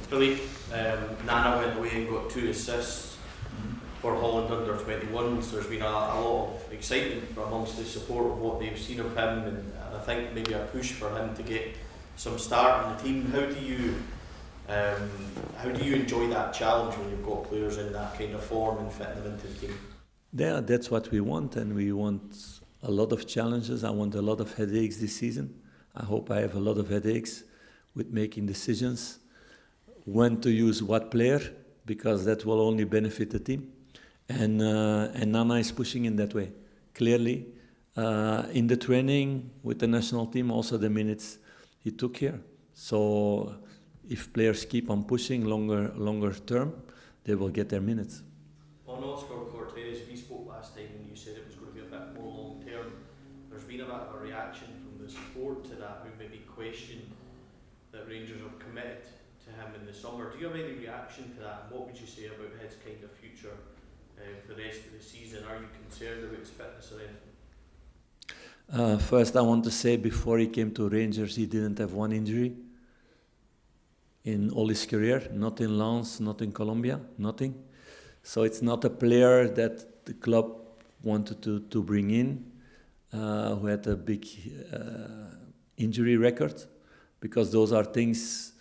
Philippe, Nana went away and got 2 assists for Holland under 21s. There's been a lot of excitement amongst the support of what they've seen of him, and I think maybe a push for him to get some start in the team. How do you enjoy that challenge when you've got players in that kind of form and fitting them into the team? Yeah, that's what we want, and we want a lot of challenges. I want a lot of headaches this season. I hope I have a lot of headaches with making decisions, when to use what player, because that will only benefit the team. And Nana is pushing in that way, clearly. In the training with the national team, also the minutes he took here. So if players keep on pushing longer term, they will get their minutes. On Oscar Cortez, we spoke last time and you said it was going to be a bit more long term. There's been a bit of a reaction from the support to that, who maybe question that Rangers have committed to him in the summer. Do you have any reaction to that, and what would you say about his kind of future for the rest of the season? Are you concerned about his fitness or anything? First, I want to say, before he came to Rangers, he didn't have one injury in all his career, not in Lens, not in Colombia, nothing. So it's not a player that the club wanted to bring in, who had a big injury record, because those are things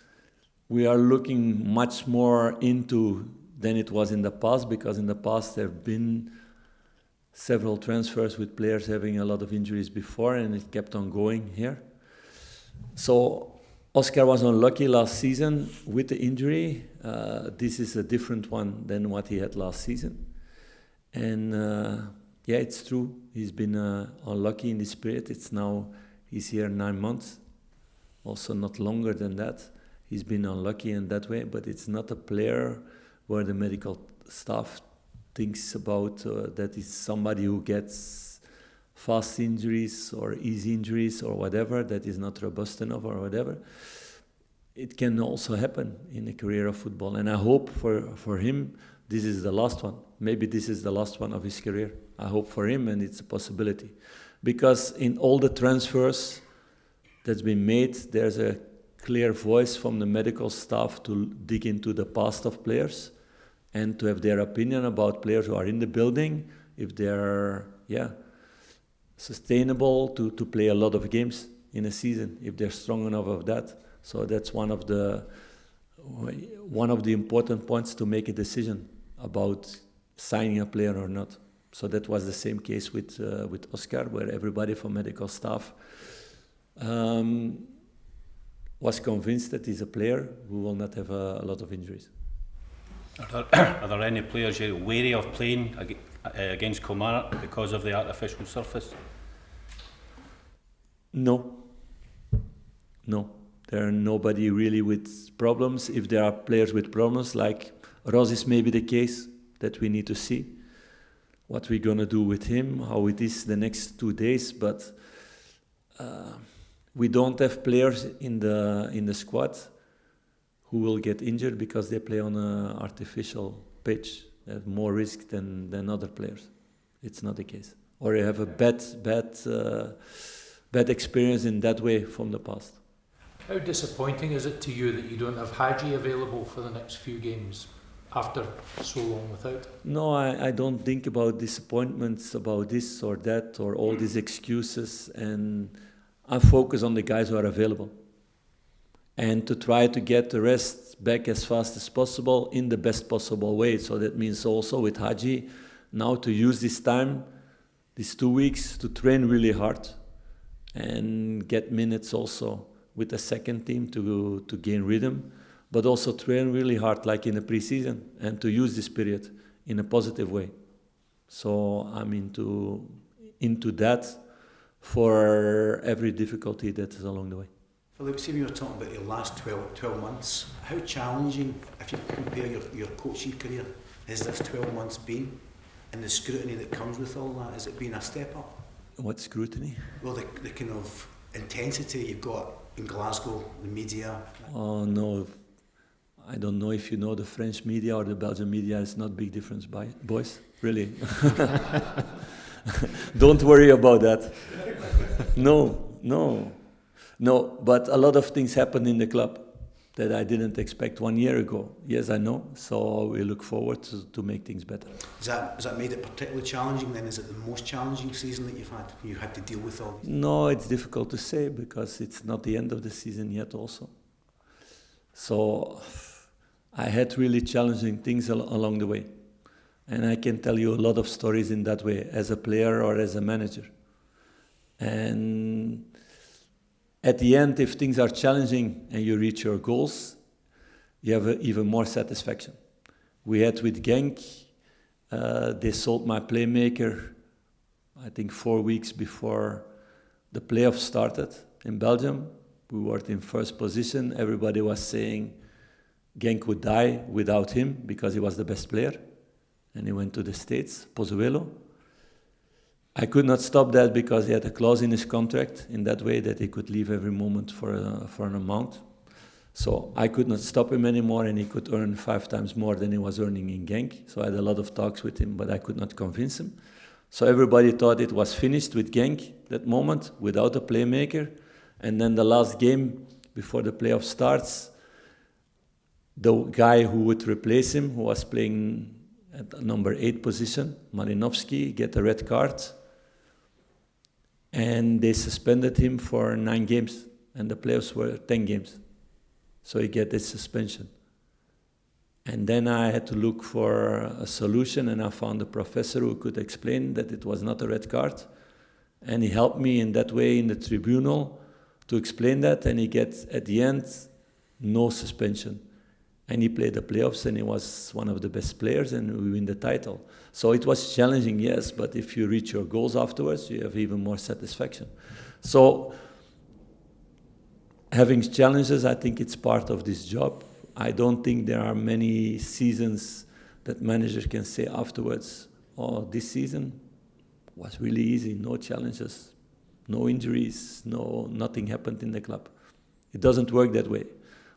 we are looking much more into than it was in the past, because in the past there have been several transfers with players having a lot of injuries before, and it kept on going here. So Oscar was unlucky last season with the injury. This is a different one than what he had last season. And yeah, it's true. He's been unlucky in this period. He's here 9 months. Also not longer than that. He's been unlucky in that way, but it's not a player where the medical staff thinks about that is somebody who gets fast injuries or easy injuries or whatever, that is not robust enough or whatever. It can also happen in a career of football, and I hope for him this is the last one. Maybe this is the last one of his career. I hope for him, and it's a possibility. Because in all the transfers that's been made, there's a clear voice from the medical staff to dig into the past of players and to have their opinion about players who are in the building, if they're sustainable to play a lot of games in a season, if they're strong enough of that. So that's one of the important points to make a decision about signing a player or not. So that was the same case with Oscar, where everybody from medical staff was convinced that he's a player who will not have a lot of injuries. Are there any players you're wary of playing against Clement because of the artificial surface? No. There are nobody really with problems. If there are players with problems, like Ross is maybe the case, that we need to see what we're going to do with him, how it is the next 2 days. But we don't have players in the squad who will get injured because they play on an artificial pitch. They have more risk than other players. It's not the case. Or you have a bad experience in that way from the past. How disappointing is it to you that you don't have Hadji available for the next few games after so long without? No, I don't think about disappointments about this or that or all these excuses, and I focus on the guys who are available and to try to get the rest back as fast as possible in the best possible way. So that means also with Hadji now to use this time, these 2 weeks, to train really hard and get minutes also with the second team to gain rhythm, but also train really hard like in the preseason and to use this period in a positive way. So I'm into that for every difficulty that is along the way. Philippe, see, we were talking about your last 12 months. How challenging, if you compare your coaching career, has this 12 months been? And the scrutiny that comes with all that, has it been a step up? What scrutiny? Well, the kind of intensity you've got in Glasgow, the media. Oh no, I don't know if you know the French media or the Belgian media. It's not big difference, boys. Really. Don't worry about that. No. But a lot of things happen in the club. that I didn't expect 1 year ago. Yes, I know. So we look forward to make things better. Has that made it particularly challenging then? Is it the most challenging season that you've had? You had to deal with all these? No, it's difficult to say because it's not the end of the season yet also. So I had really challenging things along the way. And I can tell you a lot of stories in that way, as a player or as a manager. And at the end, if things are challenging and you reach your goals, you have even more satisfaction. We had with Genk, they sold my playmaker, I think 4 weeks before the playoffs started in Belgium. We were in first position. Everybody was saying Genk would die without him because he was the best player. And he went to the States, Pozuelo. I could not stop that because he had a clause in his contract in that way that he could leave every moment for an amount. So I could not stop him anymore, and he could earn 5 times more than he was earning in Genk. So I had a lot of talks with him, but I could not convince him. So everybody thought it was finished with Genk that moment, without a playmaker. And then the last game before the playoff starts, the guy who would replace him, who was playing at the number 8 position, Marinovsky, get a red card. And they suspended him for 9 games. And the playoffs were 10 games. So he get this suspension. And then I had to look for a solution, and I found a professor who could explain that it was not a red card. And he helped me in that way in the tribunal to explain that, and he gets, at the end, no suspension. And he played the playoffs, and he was one of the best players, and we win the title. So it was challenging, yes, but if you reach your goals afterwards, you have even more satisfaction. So having challenges, I think it's part of this job. I don't think there are many seasons that managers can say afterwards, oh, this season was really easy, no challenges, no injuries, nothing happened in the club. It doesn't work that way.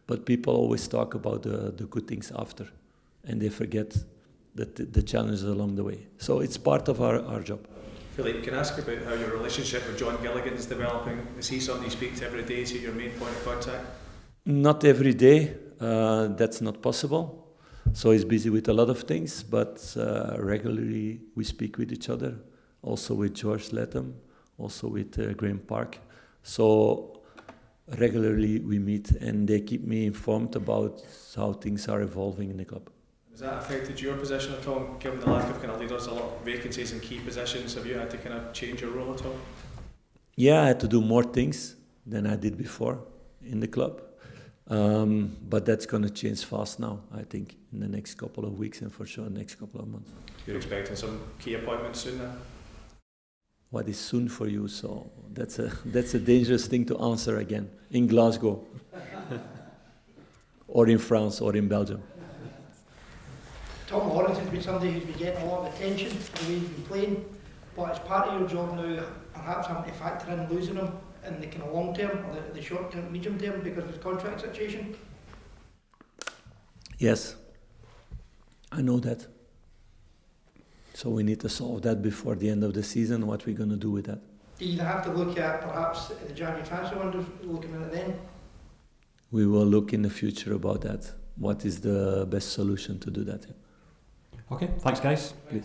But people always talk about the good things after, and they forget the challenges along the way. So it's part of our job. Philippe, can I ask about how your relationship with John Gilligan is developing? Is he somebody you speak to every day? Is he your main point of contact? Not every day. That's not possible. So he's busy with a lot of things, but regularly we speak with each other. Also with George Latham, also with Graham Park. So regularly we meet, and they keep me informed about how things are evolving in the club. Has that affected your position at all, given the lack of kind of leaders, a lot of vacancies in key positions? Have you had to kind of change your role at all? Yeah, I had to do more things than I did before in the club. But that's going to change fast now, I think, in the next couple of weeks and for sure next couple of months. You're expecting some key appointments soon now? What is soon for you? So that's a dangerous thing to answer again in Glasgow or in France or in Belgium. Tom Lawrence has been somebody who's been getting a lot of attention the way he's been playing, but as part of your job now, perhaps having to factor in losing him in the kind of long term or the short term, medium term because of his contract situation? Yes, I know that. So we need to solve that before the end of the season, what we're going to do with that. Do you have to look at perhaps the January transfer window, looking at it then? We will look in the future about that. What is the best solution to do that? Okay, thanks guys. Please.